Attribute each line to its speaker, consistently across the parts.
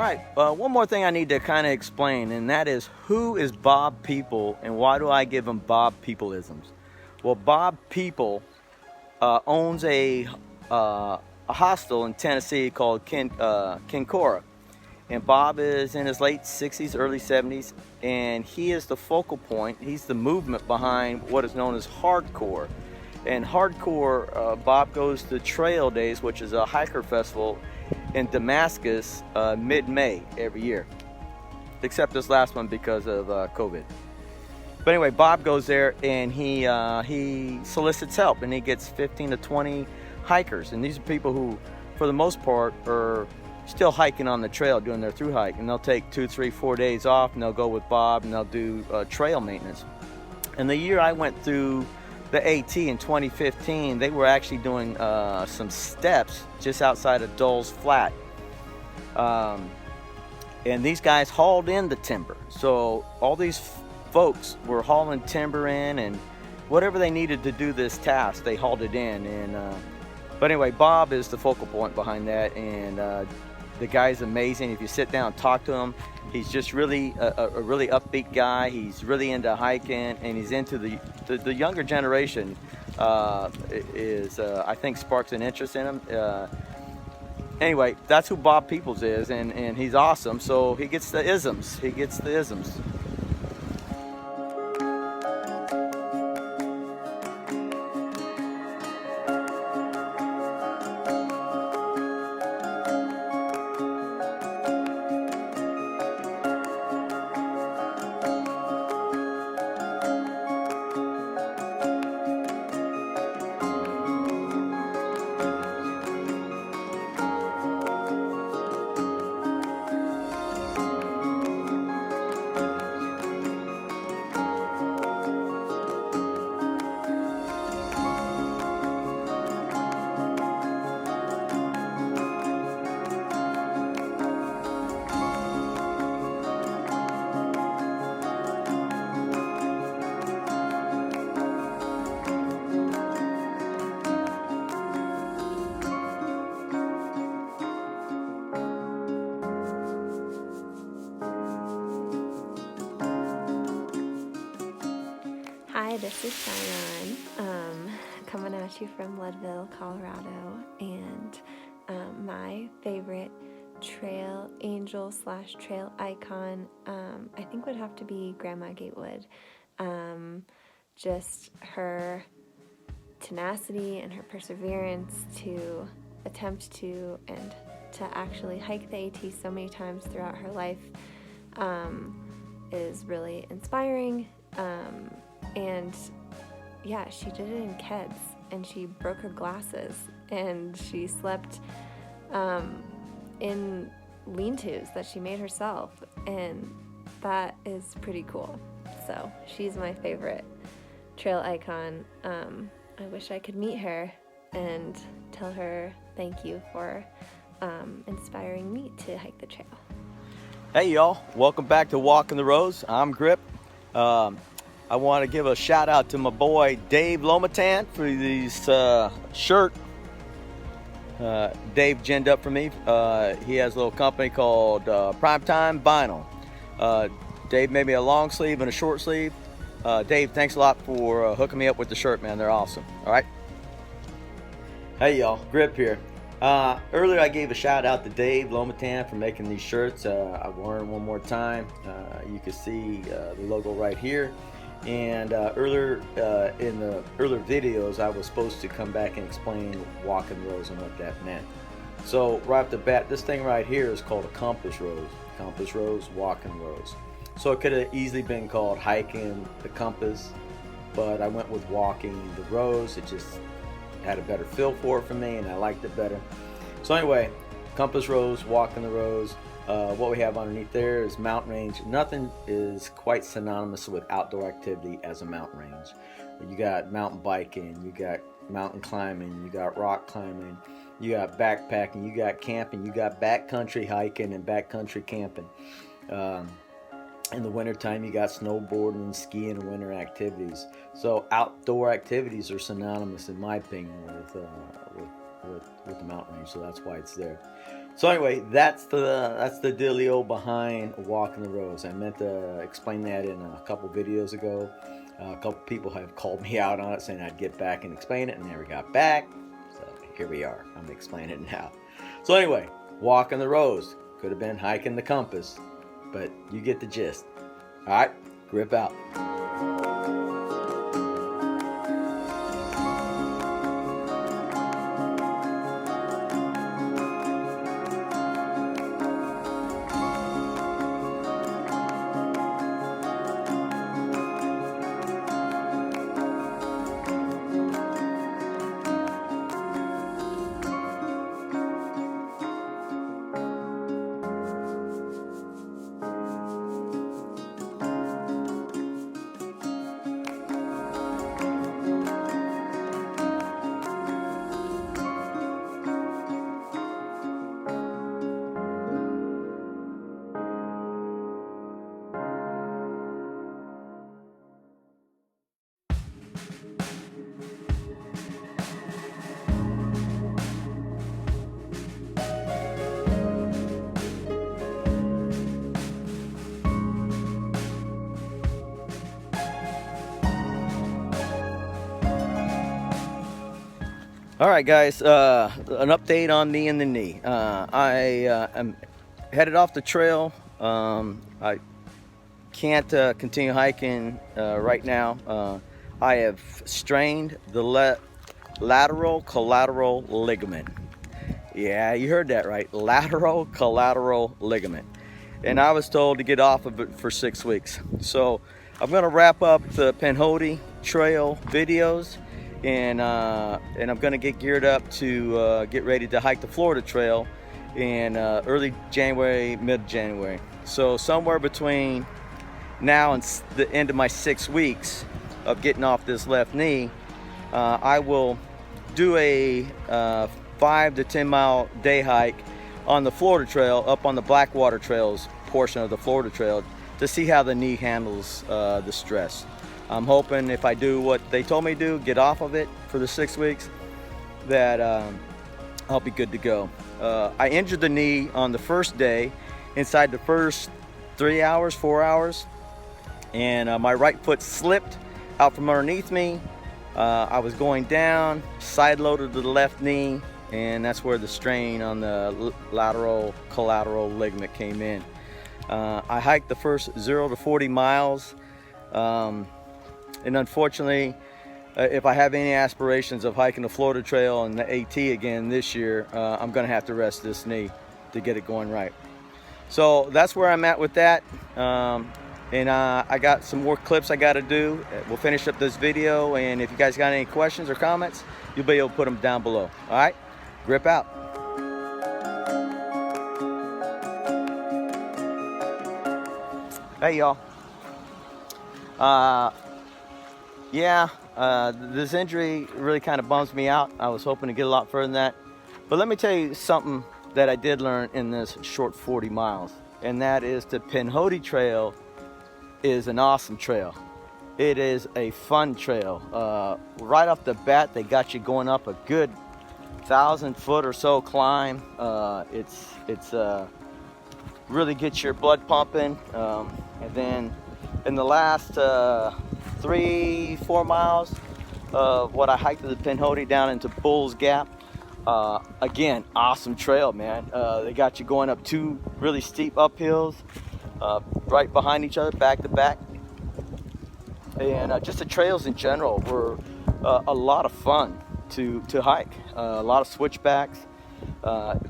Speaker 1: right, one more thing I need to kind of explain, and that is who is Bob People and why do I give him Bob Peopleisms? Well, Bob People owns a hostel in Tennessee called Kincora. And Bob is in his late 60s, early 70s, and he is the focal point. He's the movement behind what is known as hardcore. And hardcore, Bob goes to Trail Days, which is a hiker festival in Damascus mid-May every year, except this last one because of COVID. But anyway, Bob goes there and he solicits help, and he gets 15 to 20 hikers. And these are people who, for the most part, are still hiking on the trail, doing their through hike, and they'll take 2, 3, 4 days off, and they'll go with Bob, and they'll do trail maintenance. And the year I went through the AT in 2015, they were actually doing some steps just outside of Dulles Flat, and these guys hauled in the timber. So all these folks were hauling timber in, and whatever they needed to do this task, they hauled it in. And but anyway, Bob is the focal point behind that, and the guy's amazing. If you sit down and talk to him, he's just really a really upbeat guy. He's really into hiking, and he's into the younger generation. I think sparks an interest in him. Anyway, that's who Bob Peoples is, and he's awesome. So he gets the isms.
Speaker 2: Hi, this is Cheyenne, coming at you from Leadville, Colorado, and my favorite trail angel / trail icon, I think would have to be Grandma Gatewood. Just her tenacity and her perseverance to attempt to and to actually hike the AT so many times throughout her life is really inspiring. And yeah, she did it in Keds, and she broke her glasses, and she slept in lean-tos that she made herself, and that is pretty cool. So she's my favorite trail icon. I wish I could meet her and tell her thank you for inspiring me to hike the trail.
Speaker 1: Hey y'all, welcome back to Walking the Roads. I'm Grip. I want to give a shout out to my boy Dave Lomatan for this shirt. Dave ginned up for me. He has a little company called Primetime Vinyl. Dave made me a long sleeve and a short sleeve. Dave, thanks a lot for hooking me up with the shirt, man. They're awesome. All right. Hey y'all, Grip here. Earlier I gave a shout out to Dave Lomatan for making these shirts. I wore them one more time. You can see the logo right here. And earlier in the earlier videos, I was supposed to come back and explain walking rose and what that meant. So right off the bat, this thing right here is called a compass rose. Compass rose, walking rose. So it could have easily been called hiking the compass, but I went with walking the rose. It just had a better feel for it for me, and I liked it better. So anyway, compass rose, walking the rose. What we have underneath there is mountain range. Nothing is quite synonymous with outdoor activity as a mountain range. You got mountain biking, you got mountain climbing, you got rock climbing, you got backpacking, you got camping, you got backcountry hiking and backcountry camping. In the wintertime, you got snowboarding and skiing and winter activities. So outdoor activities are synonymous, in my opinion, with the mountain range. So that's why it's there. So anyway, that's the dealio behind walking the roads. I meant to explain that in a couple videos ago. A couple people have called me out on it, saying I'd get back and explain it, and never got back. So here we are. I'm explaining it now. So anyway, walking the roads. Could have been hiking the compass, but you get the gist. All right, grip out. All right, guys, an update on me and the knee. I am headed off the trail. I can't continue hiking right now. I have strained the lateral collateral ligament. Yeah, you heard that right, lateral collateral ligament. And I was told to get off of it for 6 weeks. So I'm gonna wrap up the Pinhoti trail videos, and I'm gonna get geared up to get ready to hike the Florida Trail in early January, mid-January. So somewhere between now and the end of my 6 weeks of getting off this left knee, I will do a 5 to 10 mile day hike on the Florida Trail, up on the Blackwater Trails portion of the Florida Trail, to see how the knee handles the stress. I'm hoping if I do what they told me to do, get off of it for the 6 weeks, that I'll be good to go. I injured the knee on the first day, inside the first 3 hours, 4 hours, and my right foot slipped out from underneath me. I was going down, side loaded to the left knee, and that's where the strain on the lateral collateral ligament came in. I hiked the first 0 to 40 miles. And unfortunately, if I have any aspirations of hiking the Florida Trail and the AT again this year, I'm going to have to rest this knee to get it going right. So that's where I'm at with that. And I got some more clips I got to do. We'll finish up this video, and if you guys got any questions or comments, you'll be able to put them down below. All right, grip out. Hey y'all. This injury really kind of bums me out. I was hoping to get a lot further than that. But let me tell you something that I did learn in this short 40 miles. And that is the Pinhoti Trail is an awesome trail. It is a fun trail. Right off the bat, they got you going up a good 1,000-foot or so climb. It's really gets your blood pumping. And then in the last 3-4 miles of what I hiked to the Pinhoti down into Bull's Gap, again, awesome trail, man. They got you going up 2 really steep uphills, right behind each other, back to back. And just the trails in general were a lot of fun to hike. A lot of switchbacks,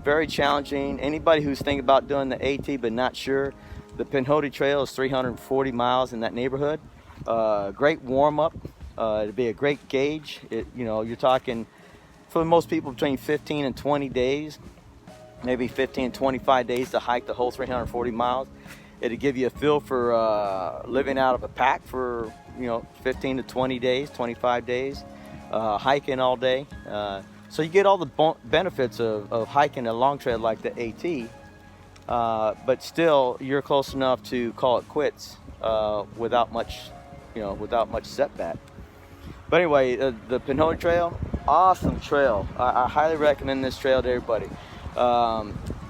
Speaker 1: very challenging. Anybody who's thinking about doing the AT but not sure, the Pinhoti Trail is 340 miles in that neighborhood. Great warm-up. It'd be a great gauge. You're talking, for most people, between 15 and 20 days, maybe 15 and 25 days to hike the whole 340 miles. It'd give you a feel for living out of a pack for 15 to 20 days, 25 days, hiking all day. So you get all the benefits of hiking a long trail like the AT, but still you're close enough to call it quits without much setback. But anyway, the Pinhoti Trail, awesome trail. I highly recommend this trail to everybody.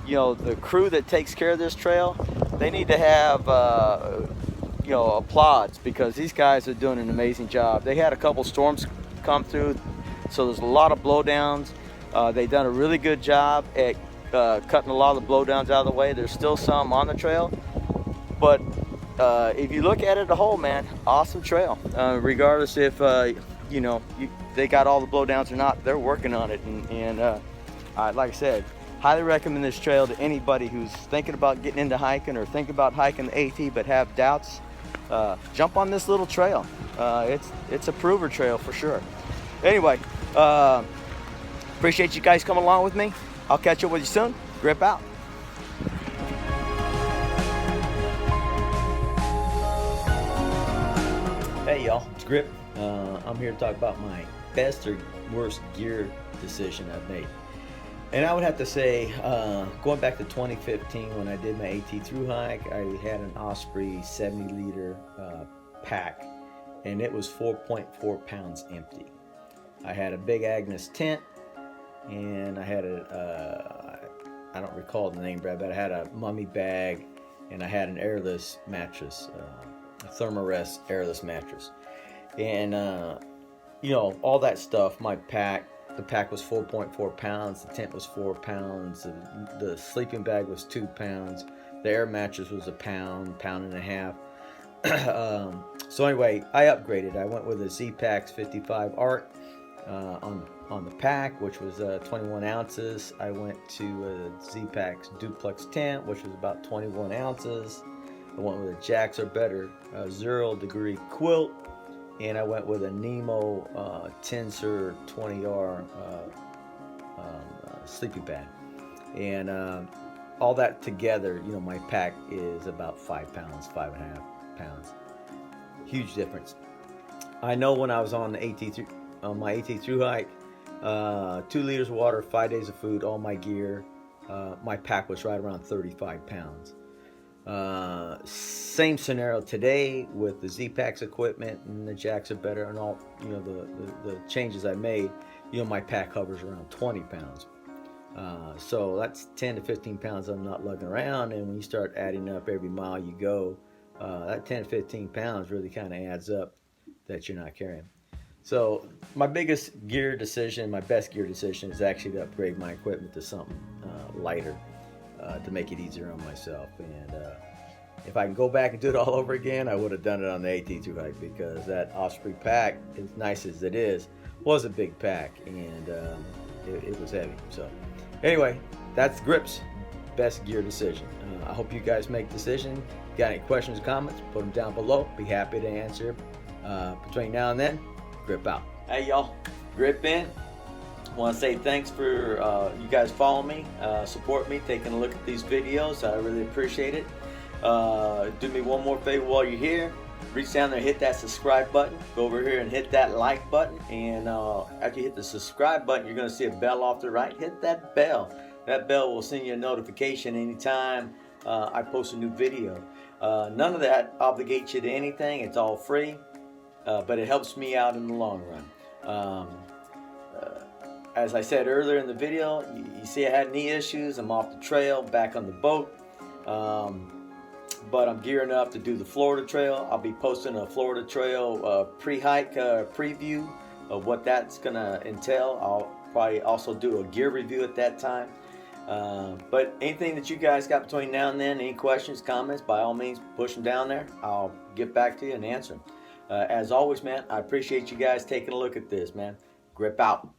Speaker 1: the crew that takes care of this trail, they need to have applauds, because these guys are doing an amazing job. They had a couple storms come through, so there's a lot of blowdowns. They've done a really good job at cutting a lot of the blowdowns out of the way. There's still some on the trail, but if you look at it as a whole, man, awesome trail. Regardless if they got all the blowdowns or not, they're working on it. And like I said, highly recommend this trail to anybody who's thinking about getting into hiking or thinking about hiking the AT but have doubts. Jump on this little trail. It's a prover trail for sure. Anyway, appreciate you guys coming along with me. I'll catch up with you soon. Grip out. Hey y'all, it's Grip. I'm here to talk about my best or worst gear decision I've made. And I would have to say, going back to 2015 when I did my AT through hike, I had an Osprey 70-liter pack, and it was 4.4 pounds empty. I had a big Agnes tent, and I had I don't recall the name, Brad, but I had a mummy bag, and I had an airless mattress, a Thermarest airless mattress. And, all that stuff, my pack, the pack was 4.4 pounds, the tent was 4 pounds, the sleeping bag was 2 pounds, the air mattress was a pound, pound and a half. So anyway, I upgraded. I went with a Z-Pax 55 Art on the pack, which was 21 ounces. I went to a Z-Pax Duplex tent, which was about 21 ounces. I went with a Jacks or Better 0-degree quilt, and I went with a Nemo Tensor 20R sleeping pad. And all that together, my pack is about 5 pounds, 5.5 pounds. Huge difference. I know when I was on my AT through hike, 2 liters of water, 5 days of food, all my gear, my pack was right around 35 pounds. Same scenario today with the Z-Pax equipment and the Jacks are Better and all, the changes I made, my pack hovers around 20 pounds. So that's 10 to 15 pounds I'm not lugging around, and when you start adding up every mile you go, that 10 to 15 pounds really kind of adds up that you're not carrying. So my biggest gear decision, my best gear decision, is actually to upgrade my equipment to something lighter to make it easier on myself. And if I can go back and do it all over again, I would have done it on the AT through hike, because that Osprey pack, as nice as it is, was a big pack, and it was heavy. So anyway, that's Grip's best gear decision. I hope you guys make decisions. Got any questions or comments, put them down below. Be happy to answer. Between now and then, Grip out. Hey y'all, Grip in. Want to say thanks for you guys following me, support me, taking a look at these videos. I really appreciate it. Do me one more favor while you're here. Reach down there, hit that subscribe button. Go over here and hit that like button. And after you hit the subscribe button, you're going to see a bell off the right. Hit that bell. That bell will send you a notification anytime I post a new video. None of that obligates you to anything. It's all free, but it helps me out in the long run. As I said earlier in the video, you see I had knee issues. I'm off the trail, back on the boat. But I'm gearing up to do the Florida Trail. I'll be posting a Florida Trail pre-hike preview of what that's gonna entail. I'll probably also do a gear review at that time. But anything that you guys got between now and then, any questions, comments, by all means, push them down there. I'll get back to you and answer them. As always, man, I appreciate you guys taking a look at this, man. Grip out.